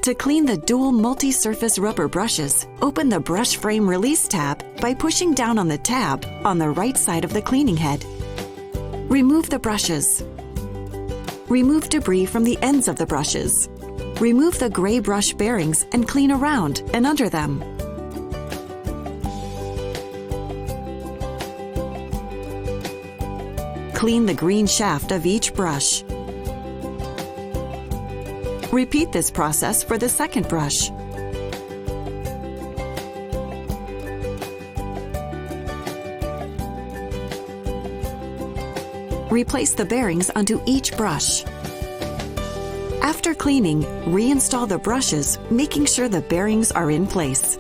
To clean the dual multi-surface rubber brushes, open the brush frame release tab by pushing down on the tab on the right side of the cleaning head. Remove the brushes. Remove debris from the ends of the brushes. Remove the gray brush bearings and clean around and under them. Clean the green shaft of each brush. Repeat this process for the second brush. Replace the bearings onto each brush. After cleaning, reinstall the brushes, making sure the bearings are in place.